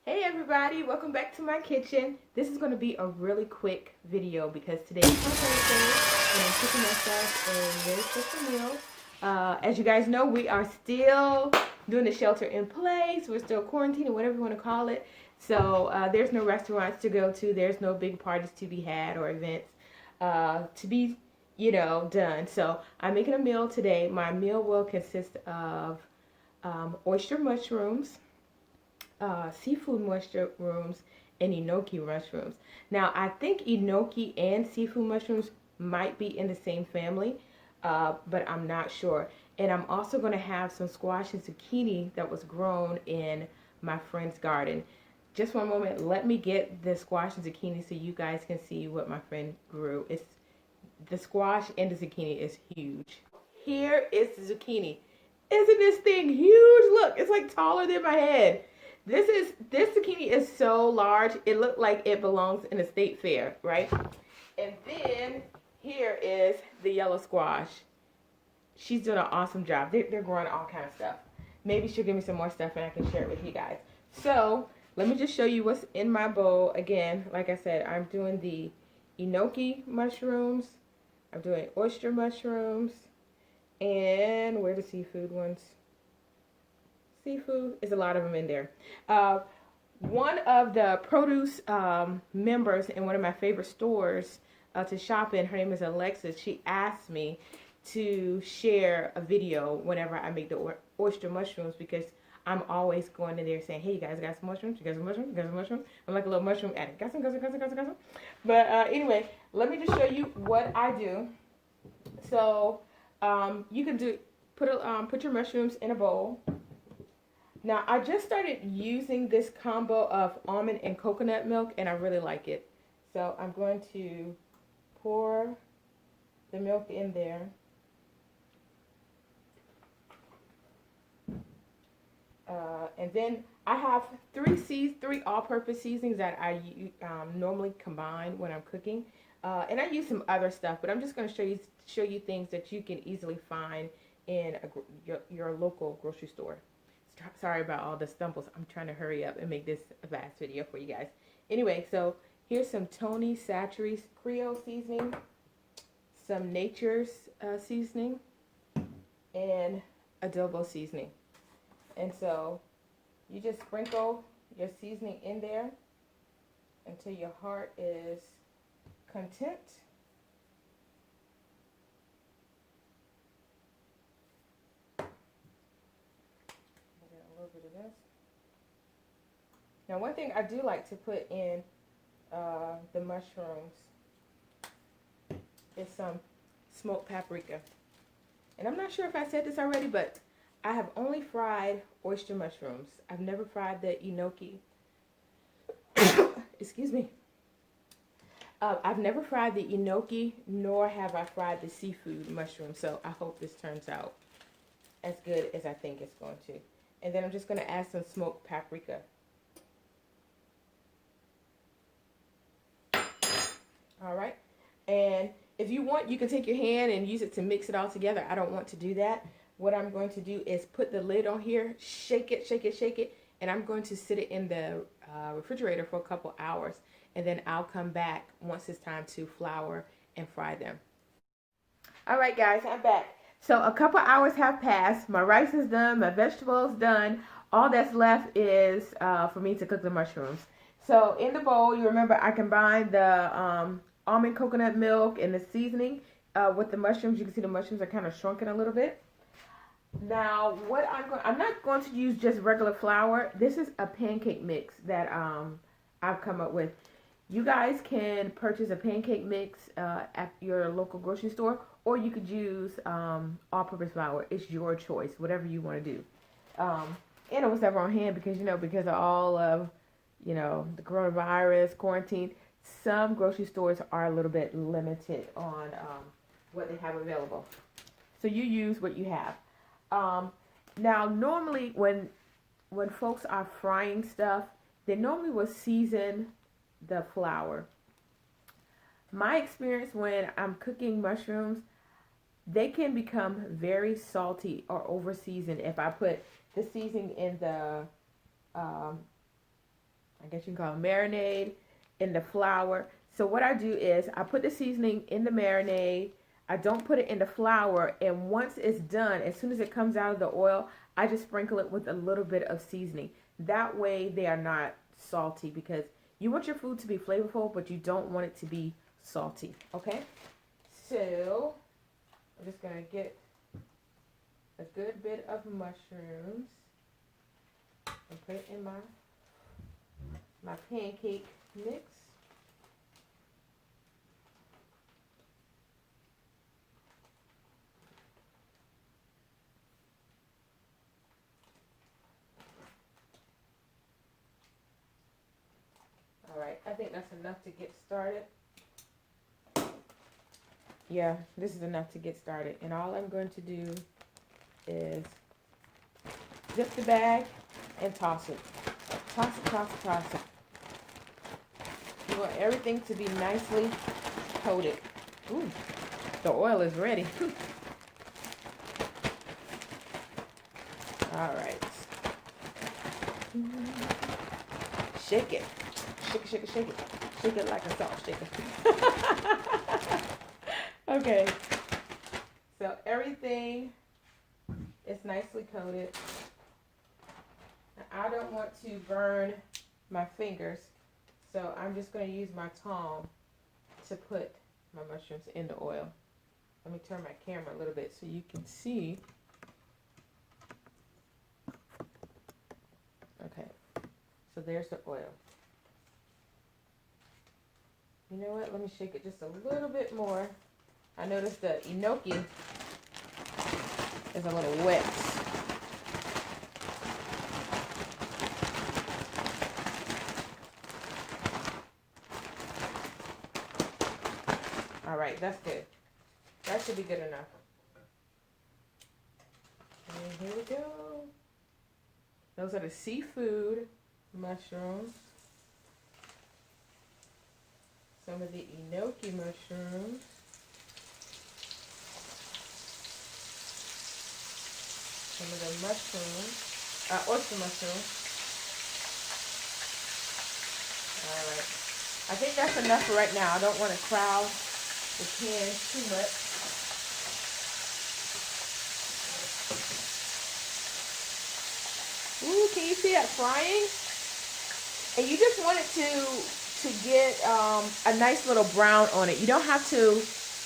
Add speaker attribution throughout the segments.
Speaker 1: Hey everybody, welcome back to my kitchen. This is going to be a really quick video because today is my birthday and I'm cooking myself a very special meal. As you guys know, we are still doing the shelter in place. We're still quarantining, whatever you want to call it. So there's no restaurants to go to. There's no big parties to be had or events to be, done. So I'm making a meal today. My meal will consist of oyster mushrooms, seafood mushrooms, and enoki mushrooms. Now, I think enoki and seafood mushrooms might be in the same family, but I'm not sure. And I'm also going to have some squash and zucchini that was grown in my friend's garden. Just one moment, let me get the squash and zucchini so you guys can see what my friend grew. It's the squash and the zucchini is huge. Here is the zucchini. Isn't this thing huge? Look, it's like taller than my head. This zucchini is so large. It looked like it belongs in a state fair, right? And then here is the yellow squash. She's doing an awesome job. They're growing all kinds of stuff. Maybe she'll give me some more stuff and I can share it with you guys. So let me just show you what's in my bowl. Again, like I said, I'm doing the enoki mushrooms. I'm doing oyster mushrooms. And where are the seafood ones? Seafood is a lot of them in there. One of the produce members in one of my favorite stores to shop in, her name is Alexis. She asked me to share a video whenever I make the oyster mushrooms because I'm always going in there saying, hey, you guys got some mushrooms? You got some mushrooms? You got some mushrooms? I'm like a little mushroom addict. Got some. But anyway, let me just show you what I do. So you can put your mushrooms in a bowl. Now, I just started using this combo of almond and coconut milk, and I really like it. So I'm going to pour the milk in there. And then I have three all-purpose seasonings that I normally combine when I'm cooking. And I use some other stuff, but I'm just going to show you things that you can easily find in your local grocery store. Sorry about all the stumbles. I'm trying to hurry up and make this a fast video for you guys. Anyway, so here's some Tony Chachere's Creole seasoning, some Nature's seasoning, and adobo seasoning. And so you just sprinkle your seasoning in there until your heart is content. Of this. Now, one thing I do like to put in the mushrooms is some smoked paprika. And I'm not sure if I said this already, but I have only fried oyster mushrooms. I've never fried the enoki. Excuse me. I've never fried the enoki, nor have I fried the seafood mushroom. So I hope this turns out as good as I think it's going to. And then I'm just going to add some smoked paprika. All right. And if you want, you can take your hand and use it to mix it all together. I don't want to do that. What I'm going to do is put the lid on here, shake it, and I'm going to sit it in the refrigerator for a couple hours. And then I'll come back once it's time to flour and fry them. All right, guys, I'm back. So a couple hours have passed. My rice is done. My vegetables done. All that's left is for me to cook the mushrooms. So in the bowl, you remember I combined the almond coconut milk and the seasoning with the mushrooms. You can see the mushrooms are kind of shrunken a little bit. Now, I'm not going to use just regular flour. This is a pancake mix that I've come up with. You guys can purchase a pancake mix at your local grocery store, or you could use all-purpose flour. It's your choice, whatever you want to do. And it was ever on hand because of all of, the coronavirus, quarantine, some grocery stores are a little bit limited on what they have available. So you use what you have. Now, normally when folks are frying stuff, they normally will season the flour. My experience when I'm cooking mushrooms, they can become very salty or over seasoned if I put the seasoning in the I guess you can call it marinade, in the flour. So what I do is I put the seasoning in the marinade. I don't put it in the flour. And once it's done, as soon as it comes out of the oil, I just sprinkle it with a little bit of seasoning. That way they are not salty, because you want your food to be flavorful, but you don't want it to be salty. Okay? So I'm just going to get a good bit of mushrooms and put it in my pancake mix. All right, I think that's enough to get started. Yeah, this is enough to get started. And all I'm going to do is zip the bag and toss it. Toss it, toss it, toss it. You want everything to be nicely coated. Ooh, the oil is ready. All right. Shake it. Shake it, shake it, shake it. Shake it like a salt shaker. Okay. So everything is nicely coated. Now, I don't want to burn my fingers, so I'm just going to use my tongue to put my mushrooms in the oil. Let me turn my camera a little bit so you can see. Okay. So there's the oil. You know what? Let me shake it just a little bit more. I noticed the enoki is a little wet. All right, that's good. That should be good enough. And here we go. Those are the seafood mushrooms. Some of the enoki mushrooms. Some of the mushrooms, oyster mushrooms. All right. I think that's enough for right now. I don't want to crowd the pan too much. Ooh, can you see that frying? And you just want it to get a nice little brown on it. You don't have to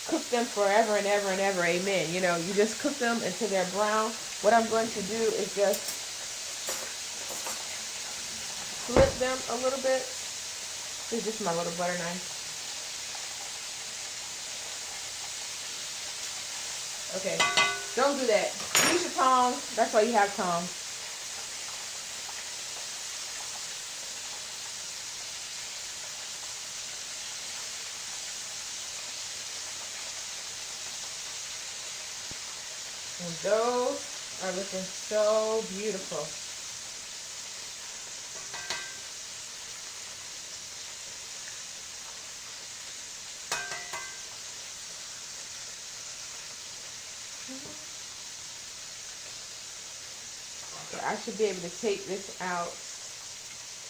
Speaker 1: cook them forever and ever and ever, amen. You know, you just cook them until they're brown. What I'm going to do is just flip them a little bit. This is just my little butter knife. Okay, don't do that. Use your tongs. That's why you have tongs. And those are looking so beautiful. So I should be able to take this out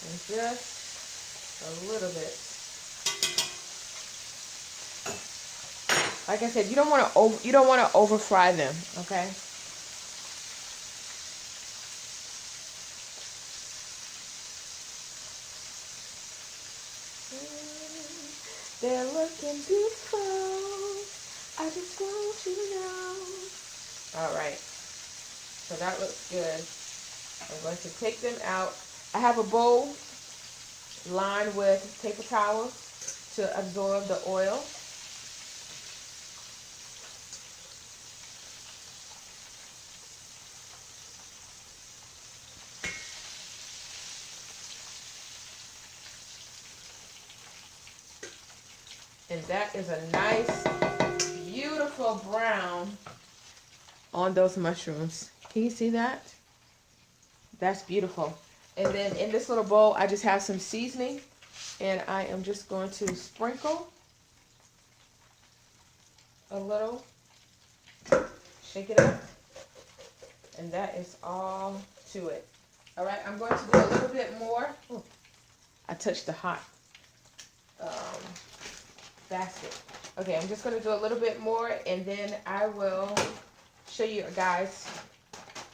Speaker 1: in just a little bit. Like I said, you don't want to over fry them, okay? They're looking beautiful. I just want you to know. All right. So that looks good. I'm going to take them out. I have a bowl lined with paper towels to absorb the oil. And that is a nice, beautiful brown on those mushrooms. Can you see that? That's beautiful. And then in this little bowl, I just have some seasoning. And I am just going to sprinkle a little. Shake it up. And that is all to it. All right, I'm going to do a little bit more. Ooh. I touched the hot um, basket. Okay, I'm just going to do a little bit more, and then I will show you guys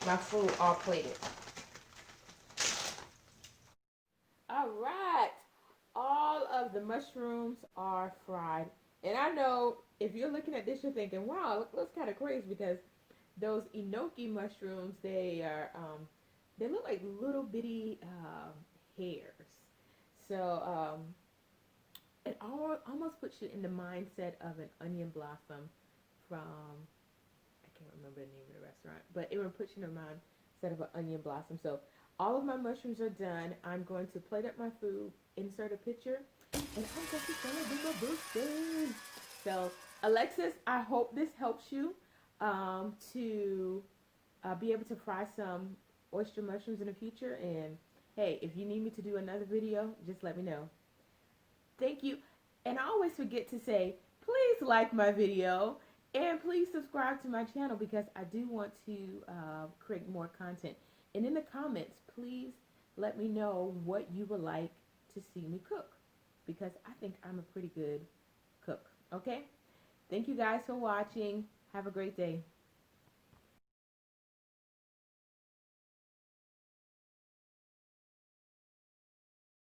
Speaker 1: my food all plated. All right, all of the mushrooms are fried. And I know if you're looking at this, you're thinking, wow, it looks kind of crazy because those enoki mushrooms, they look like little bitty hairs. So it almost puts you in the mindset of an onion blossom from, I can't remember the name of the restaurant, but it would put you in the mindset of an onion blossom. So all of my mushrooms are done. I'm going to plate up my food, insert a picture, and I'm just going to do my birthday. So Alexis, I hope this helps you to be able to fry some oyster mushrooms in the future. And hey, if you need me to do another video, just let me know. Thank you. And I always forget to say, please like my video and please subscribe to my channel because I do want to create more content. And in the comments, please let me know what you would like to see me cook because I think I'm a pretty good cook. Okay? Thank you guys for watching. Have a great day.